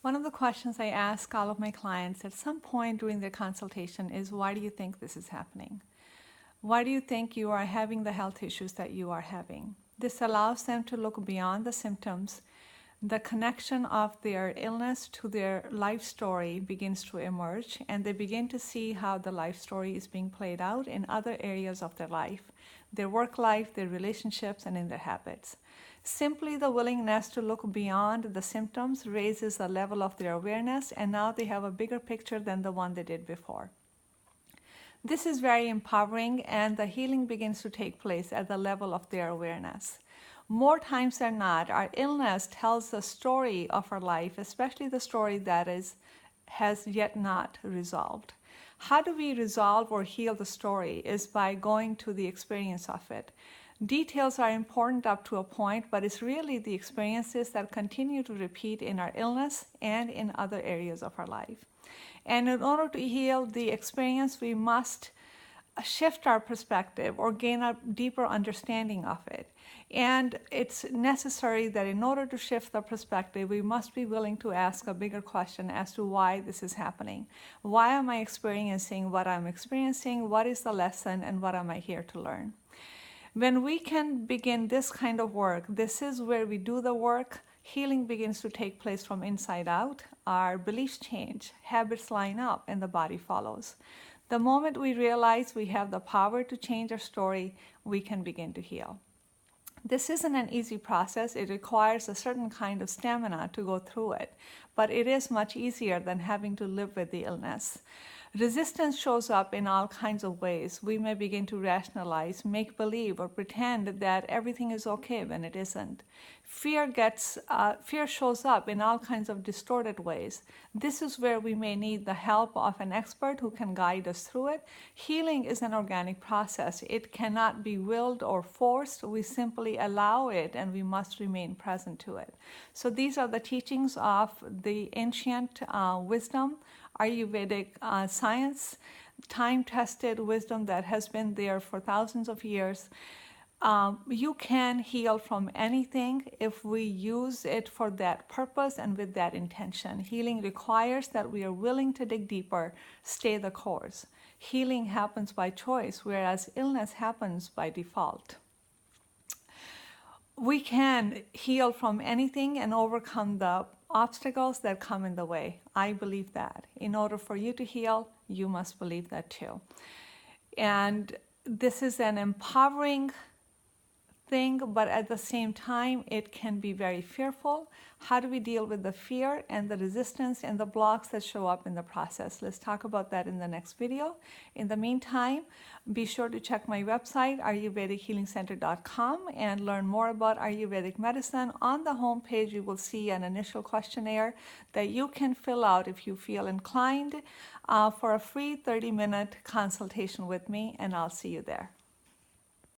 One of the questions I ask all of my clients at some point during their consultation is, why do you think this is happening? Why do you think you are having the health issues that you are having? This allows them to look beyond the symptoms. The connection of their illness to their life story begins to emerge, and they begin to see how the life story is being played out in other areas of their life, their work life, their relationships, and in their habits. Simply the willingness to look beyond the symptoms raises the level of their awareness, and now they have a bigger picture than the one they did before. This is very empowering, and the healing begins to take place at the level of their awareness. More times than not, our illness tells the story of our life, especially the story that has yet not resolved. How do we resolve or heal the story is by going to the experience of it. Details are important up to a point, but it's really the experiences that continue to repeat in our illness and in other areas of our life. And in order to heal the experience, we must shift our perspective or gain a deeper understanding of it. And it's necessary that in order to shift the perspective, we must be willing to ask a bigger question as to why this is happening. Why am I experiencing what I'm experiencing? What is the lesson, and what am I here to learn? When we can begin this kind of work, this is where we do the work. Healing begins to take place from inside out. Our beliefs change, habits line up, and the body follows. The moment we realize we have the power to change our story, we can begin to heal. This isn't an easy process. It requires a certain kind of stamina to go through it, but it is much easier than having to live with the illness. Resistance shows up in all kinds of ways. We may begin to rationalize, make believe, or pretend that everything is okay when it isn't. Fear shows up in all kinds of distorted ways. This is where we may need the help of an expert who can guide us through it. Healing is an organic process. It cannot be willed or forced. We simply allow it, and we must remain present to it. So these are the teachings of the ancient wisdom, Ayurvedic science, time-tested wisdom that has been there for thousands of years. You can heal from anything if we use it for that purpose and with that intention. Healing requires that we are willing to dig deeper, stay the course. Healing happens by choice, whereas illness happens by default. We can heal from anything and overcome the obstacles that come in the way. I believe that. In order for you to heal, you must believe that too. And this is an empowering thing, but at the same time, it can be very fearful. How do we deal with the fear and the resistance and the blocks that show up in the process? Let's talk about that in the next video. In the meantime, be sure to check my website, ayurvedichealingcenter.com, and learn more about Ayurvedic medicine. On the home page, you will see an initial questionnaire that you can fill out if you feel inclined for a free 30-minute consultation with me, and I'll see you there.